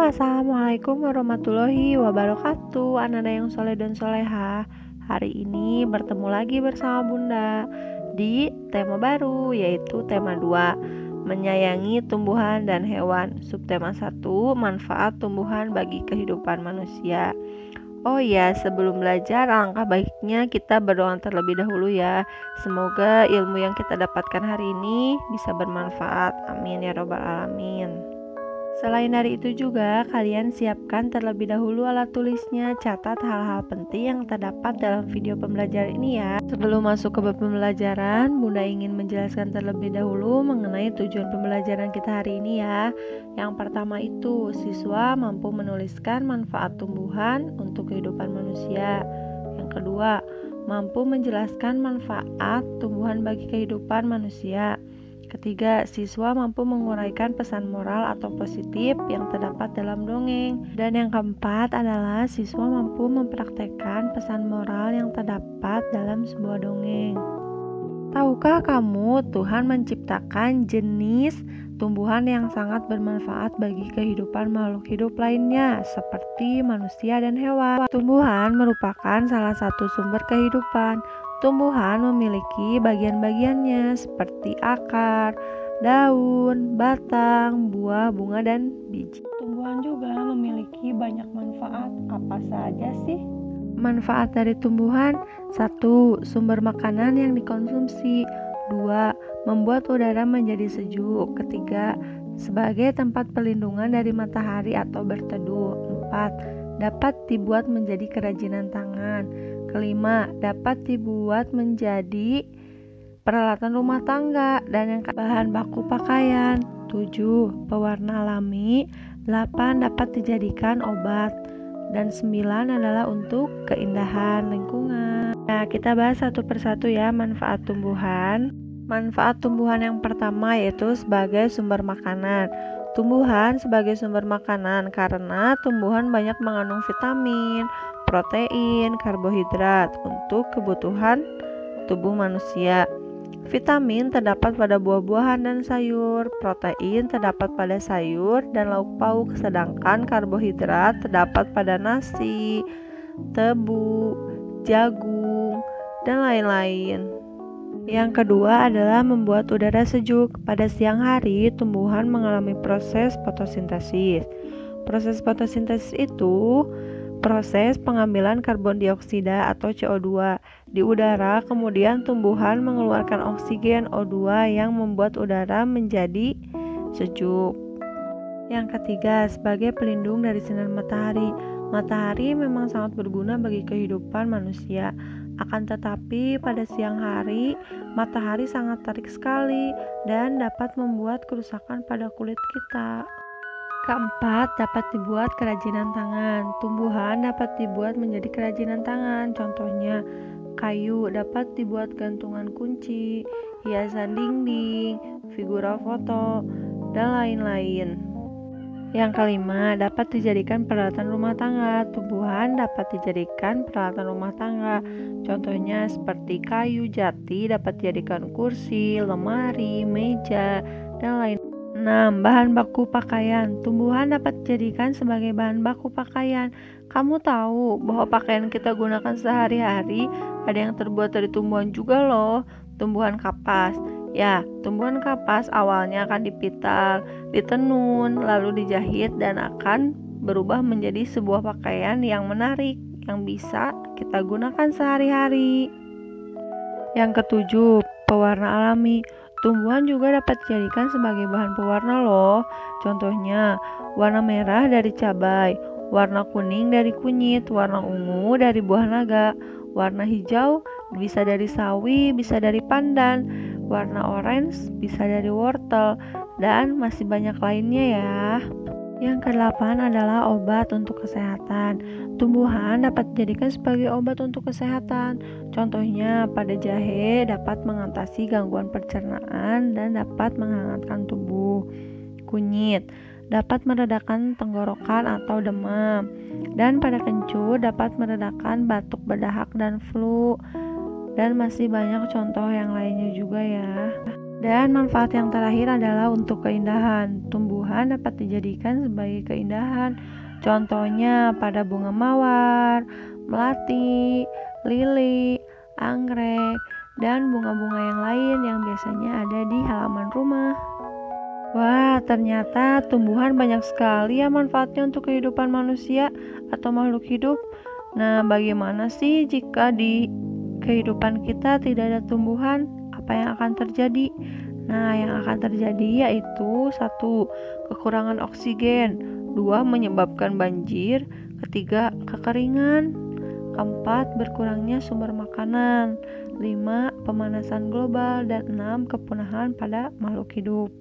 Assalamualaikum warahmatullahi wabarakatuh. Anak-anak yang soleh dan soleha, hari ini bertemu lagi bersama Bunda di tema baru, yaitu tema 2, menyayangi tumbuhan dan hewan. Subtema 1, manfaat tumbuhan bagi kehidupan manusia. Oh ya, sebelum belajar, alangkah baiknya kita berdoa terlebih dahulu ya. Semoga ilmu yang kita dapatkan hari ini bisa bermanfaat. Amin ya robbal alamin. Selain dari itu juga, kalian siapkan terlebih dahulu alat tulisnya. Catat hal-hal penting yang terdapat dalam video pembelajaran ini ya. Sebelum masuk ke bab pembelajaran, Bunda ingin menjelaskan terlebih dahulu mengenai tujuan pembelajaran kita hari ini ya. Yang pertama itu, siswa mampu menuliskan manfaat tumbuhan untuk kehidupan manusia. Yang kedua, mampu menjelaskan manfaat tumbuhan bagi kehidupan manusia. Ketiga, siswa mampu menguraikan pesan moral atau positif yang terdapat dalam dongeng. Dan yang keempat adalah siswa mampu mempraktekkan pesan moral yang terdapat dalam sebuah dongeng. Tahukah kamu, Tuhan menciptakan jenis tumbuhan yang sangat bermanfaat bagi kehidupan makhluk hidup lainnya, seperti manusia dan hewan. Tumbuhan merupakan salah satu sumber kehidupan. Tumbuhan memiliki bagian-bagiannya seperti akar, daun, batang, buah, bunga, dan biji. Tumbuhan juga memiliki banyak manfaat. Apa saja sih? Manfaat dari tumbuhan: 1. Sumber makanan yang dikonsumsi. 2. Membuat udara menjadi sejuk. Ketiga, sebagai tempat perlindungan dari matahari atau berteduh. 4. Dapat dibuat menjadi kerajinan tangan. Kelima, dapat dibuat menjadi peralatan rumah tangga. Dan yang bahan baku pakaian. 7. Pewarna alami. 8. Dapat dijadikan obat. Dan 9 adalah untuk keindahan lingkungan. Nah, kita bahas satu persatu ya manfaat tumbuhan. Manfaat tumbuhan yang pertama yaitu sebagai sumber makanan. Tumbuhan sebagai sumber makanan karena tumbuhan banyak mengandung vitamin, protein, karbohidrat untuk kebutuhan tubuh manusia. Vitamin terdapat pada buah-buahan dan sayur, protein terdapat pada sayur dan lauk pauk, sedangkan karbohidrat terdapat pada nasi, tebu, jagung, dan lain-lain. Yang kedua adalah membuat udara sejuk. Pada siang hari, tumbuhan mengalami proses fotosintesis. Proses fotosintesis itu proses pengambilan karbon dioksida atau CO2 di udara, kemudian tumbuhan mengeluarkan oksigen O2 yang membuat udara menjadi sejuk. Yang ketiga, sebagai pelindung dari sinar matahari. Matahari memang sangat berguna bagi kehidupan manusia. Akan tetapi pada siang hari, matahari sangat terik sekali dan dapat membuat kerusakan pada kulit kita. Keempat, dapat dibuat kerajinan tangan. Tumbuhan dapat dibuat menjadi kerajinan tangan. Contohnya, kayu dapat dibuat gantungan kunci, hiasan dinding, figura foto, dan lain-lain. Yang kelima, dapat dijadikan peralatan rumah tangga. Tumbuhan dapat dijadikan peralatan rumah tangga. Contohnya seperti kayu jati dapat dijadikan kursi, lemari, meja, dan lain. 6. Bahan baku pakaian. Tumbuhan dapat dijadikan sebagai bahan baku pakaian. Kamu tahu bahwa pakaian kita gunakan sehari-hari ada yang terbuat dari tumbuhan juga loh. Tumbuhan kapas. Ya, tumbuhan kapas awalnya akan dipital, ditenun, lalu dijahit dan akan berubah menjadi sebuah pakaian yang menarik yang bisa kita gunakan sehari-hari. Yang ketujuh, pewarna alami. Tumbuhan juga dapat dijadikan sebagai bahan pewarna loh. Contohnya, warna merah dari cabai, warna kuning dari kunyit, warna ungu dari buah naga, warna hijau bisa dari sawi, bisa dari pandan, warna orange bisa dari wortel, dan masih banyak lainnya ya. Yang kedelapan adalah obat untuk kesehatan. Tumbuhan dapat dijadikan sebagai obat untuk kesehatan. Contohnya, pada jahe dapat mengatasi gangguan pencernaan dan dapat menghangatkan tubuh. Kunyit dapat meredakan tenggorokan atau demam. Dan pada kencur dapat meredakan batuk berdahak dan flu. Dan masih banyak contoh yang lainnya juga ya. Dan manfaat yang terakhir adalah untuk keindahan. Tumbuhan dapat dijadikan sebagai keindahan. Contohnya pada bunga mawar, melati, lili, anggrek, dan bunga-bunga yang lain yang biasanya ada di halaman rumah. Wah, ternyata tumbuhan banyak sekali ya manfaatnya untuk kehidupan manusia atau makhluk hidup. Nah, bagaimana sih jika di kehidupan kita tidak ada tumbuhan? Apa yang akan terjadi? Nah, yang akan terjadi yaitu 1. Kekurangan oksigen, 2. Menyebabkan banjir, 3. Kekeringan, 4. Berkurangnya sumber makanan, 5. Pemanasan global, dan 6. Kepunahan pada makhluk hidup.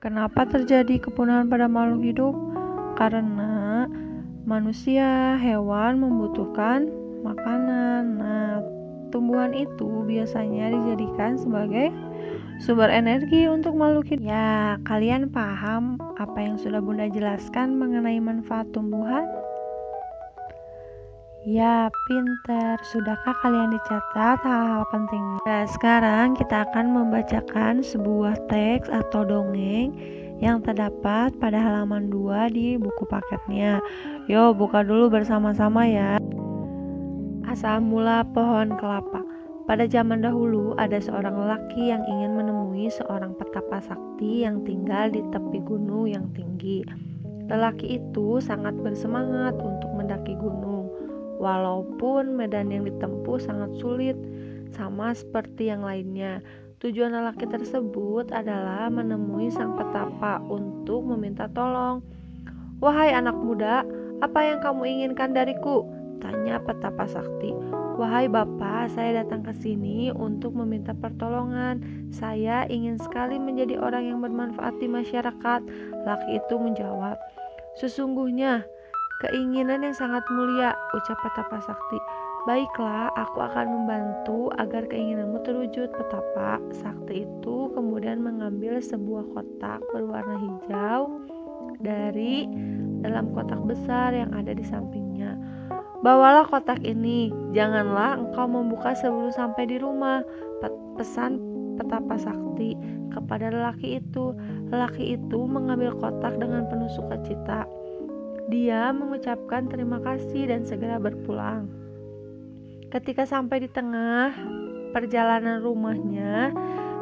Kenapa terjadi kepunahan pada makhluk hidup? Karena manusia, hewan membutuhkan makanan. Nah, tumbuhan itu biasanya dijadikan sebagai sumber energi untuk makhluk hidup. Ya, kalian paham apa yang sudah Bunda jelaskan mengenai manfaat tumbuhan? Ya, pinter. Sudahkah kalian dicatat hal-hal penting? Nah, sekarang kita akan membacakan sebuah teks atau dongeng yang terdapat pada halaman 2 di buku paketnya. Yo, buka dulu bersama-sama ya. Asal mula pohon kelapa. Pada zaman dahulu ada seorang lelaki yang ingin menemui seorang petapa sakti yang tinggal di tepi gunung yang tinggi. Lelaki itu sangat bersemangat untuk mendaki gunung, walaupun medan yang ditempuh sangat sulit, sama seperti yang lainnya. Tujuan lelaki tersebut adalah menemui sang petapa untuk meminta tolong. "Wahai anak muda, apa yang kamu inginkan dariku?" tanya petapa sakti. "Wahai Bapak, saya datang ke sini untuk meminta pertolongan. Saya ingin sekali menjadi orang yang bermanfaat di masyarakat." Laki itu menjawab, "Sesungguhnya keinginan yang sangat mulia," ucap petapa sakti. "Baiklah, aku akan membantu agar keinginanmu terwujud." Petapa sakti itu kemudian mengambil sebuah kotak berwarna hijau dari dalam kotak besar yang ada di sampingnya. "Bawalah kotak ini, janganlah engkau membuka sebelum sampai di rumah," pesan petapa sakti kepada lelaki itu. Lelaki itu mengambil kotak dengan penuh sukacita. Dia mengucapkan terima kasih dan segera berpulang. Ketika sampai di tengah perjalanan rumahnya,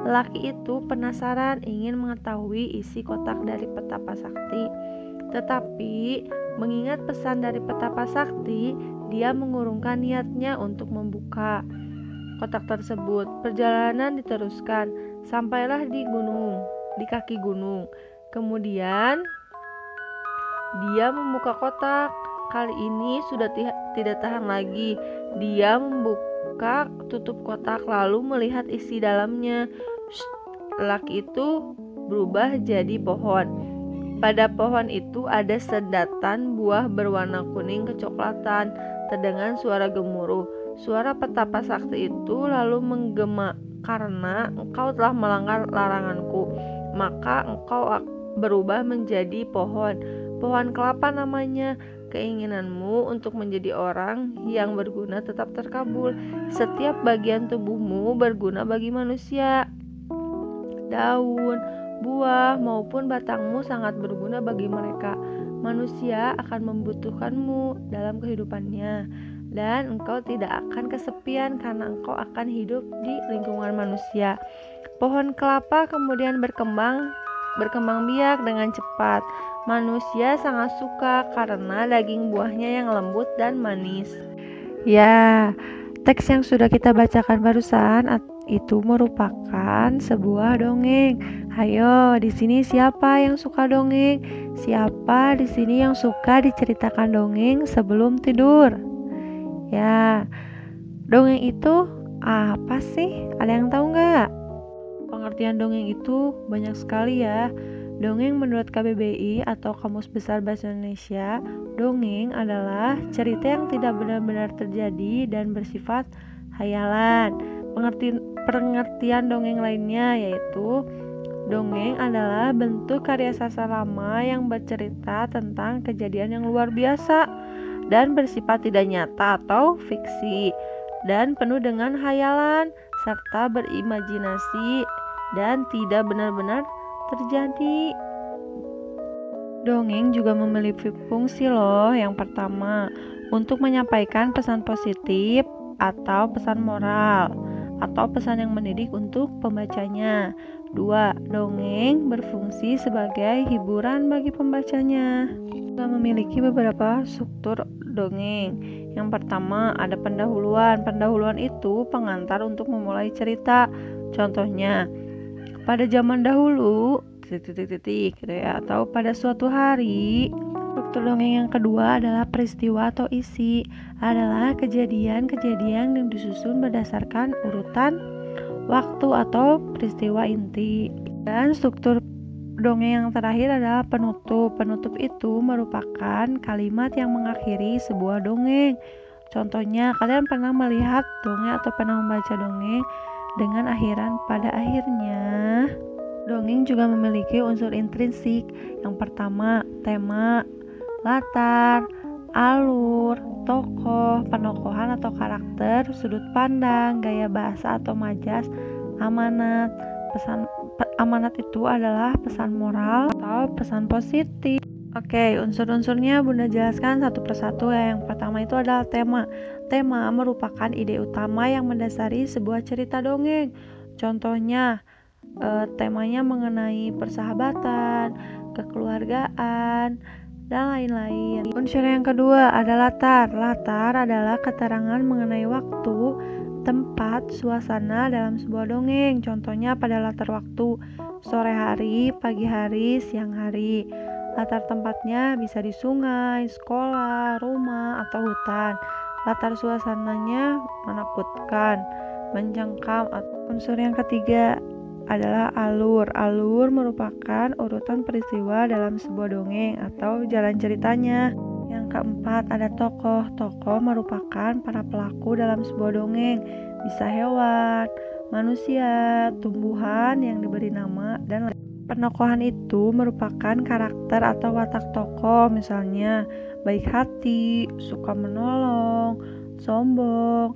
lelaki itu penasaran ingin mengetahui isi kotak dari petapa sakti. Tetapi mengingat pesan dari petapa sakti, dia mengurungkan niatnya untuk membuka kotak tersebut. Perjalanan diteruskan, sampailah di kaki gunung. Kemudian dia membuka kotak. Kali ini sudah tidak tahan lagi. Dia membuka tutup kotak lalu melihat isi dalamnya. Lelaki itu berubah jadi pohon. Pada pohon itu ada sedatan buah berwarna kuning kecoklatan. Terdengar suara gemuruh. Suara petapa sakti itu lalu menggema, "Karena engkau telah melanggar laranganku, maka engkau berubah menjadi pohon kelapa namanya. Keinginanmu untuk menjadi orang yang berguna tetap terkabul. Setiap bagian tubuhmu berguna bagi manusia. Daun, buah, maupun batangmu sangat berguna bagi mereka. Manusia akan membutuhkanmu dalam kehidupannya, dan engkau tidak akan kesepian karena engkau akan hidup di lingkungan manusia." Pohon kelapa kemudian berkembang biak dengan cepat. Manusia sangat suka karena daging buahnya yang lembut dan manis. Ya, teks yang sudah kita bacakan barusan itu merupakan sebuah dongeng. Hayo, di sini siapa yang suka dongeng? Siapa di sini yang suka diceritakan dongeng sebelum tidur? Ya, dongeng itu apa sih? Ada yang tahu nggak? Pengertian dongeng itu banyak sekali ya. Dongeng menurut KBBI atau Kamus Besar Bahasa Indonesia, dongeng adalah cerita yang tidak benar-benar terjadi dan bersifat hayalan. Pengertian dongeng lainnya yaitu dongeng adalah bentuk karya sastra lama yang bercerita tentang kejadian yang luar biasa dan bersifat tidak nyata atau fiksi, dan penuh dengan hayalan serta berimajinasi dan tidak benar-benar terjadi. Dongeng juga memiliki fungsi loh. Yang pertama, untuk menyampaikan pesan positif atau pesan moral atau pesan yang mendidik untuk pembacanya. 2. Dongeng berfungsi sebagai hiburan bagi pembacanya. Kita memiliki beberapa struktur dongeng. Yang pertama, ada pendahuluan. Pendahuluan itu pengantar untuk memulai cerita. Contohnya, pada zaman dahulu gitu ya, atau pada suatu hari. Struktur dongeng yang kedua adalah peristiwa atau isi. Adalah kejadian-kejadian yang disusun berdasarkan urutan waktu atau peristiwa inti. Dan struktur dongeng yang terakhir adalah penutup. Penutup itu merupakan kalimat yang mengakhiri sebuah dongeng. Contohnya, kalian pernah melihat dongeng atau pernah membaca dongeng dengan akhiran pada akhirnya. Dongeng juga memiliki unsur intrinsik. Yang pertama, tema, latar, alur, tokoh, penokohan atau karakter, sudut pandang, gaya bahasa atau majas, amanat. Amanat itu adalah pesan moral atau pesan positif. Oke, unsur-unsurnya Bunda jelaskan satu persatu ya. Yang pertama itu adalah tema. Tema merupakan ide utama yang mendasari sebuah cerita dongeng. Contohnya, temanya mengenai persahabatan, kekeluargaan, dan lain-lain. Unsur yang kedua ada latar. Latar adalah keterangan mengenai waktu, tempat, suasana dalam sebuah dongeng. Contohnya pada latar waktu, sore hari, pagi hari, siang hari. Latar tempatnya bisa di sungai, sekolah, rumah, atau hutan. Latar suasananya menakutkan, mencengkam. Unsur yang ketiga adalah alur. Alur merupakan urutan peristiwa dalam sebuah dongeng atau jalan ceritanya. Yang keempat ada tokoh. Tokoh merupakan para pelaku dalam sebuah dongeng. Bisa hewan, manusia, tumbuhan yang diberi nama, dan penokohan itu merupakan karakter atau watak tokoh. Misalnya baik hati, suka menolong, sombong,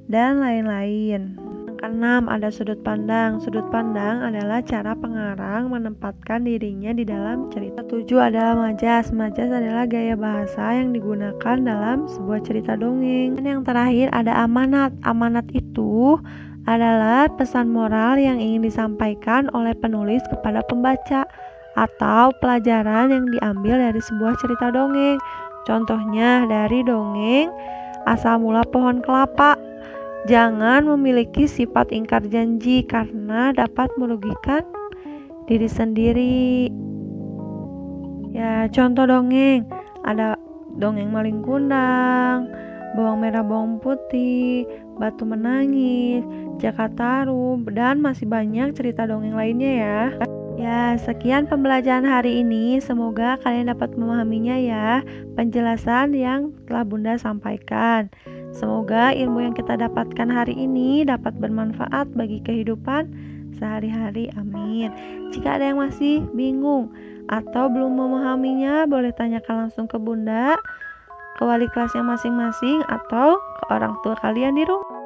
dan lain-lain. Keenam ada sudut pandang. Sudut pandang adalah cara pengarang menempatkan dirinya di dalam cerita. 7 adalah majas. Majas adalah gaya bahasa yang digunakan dalam sebuah cerita dongeng. Dan yang terakhir ada amanat. Amanat itu adalah pesan moral yang ingin disampaikan oleh penulis kepada pembaca atau pelajaran yang diambil dari sebuah cerita dongeng. Contohnya dari dongeng Asal Mula Pohon Kelapa. Jangan memiliki sifat ingkar janji karena dapat merugikan diri sendiri. Ya, contoh dongeng ada dongeng Maling Kundang, Bawang Merah Bawang Putih, Batu Menangis, Jakataru, dan masih banyak cerita dongeng lainnya ya. Ya, sekian pembelajaran hari ini. Semoga kalian dapat memahaminya ya, penjelasan yang telah Bunda sampaikan. Semoga ilmu yang kita dapatkan hari ini dapat bermanfaat bagi kehidupan sehari-hari. Amin. Jika ada yang masih bingung atau belum memahaminya, boleh tanyakan langsung ke Bunda, ke wali kelasnya masing-masing, atau ke orang tua kalian di rumah.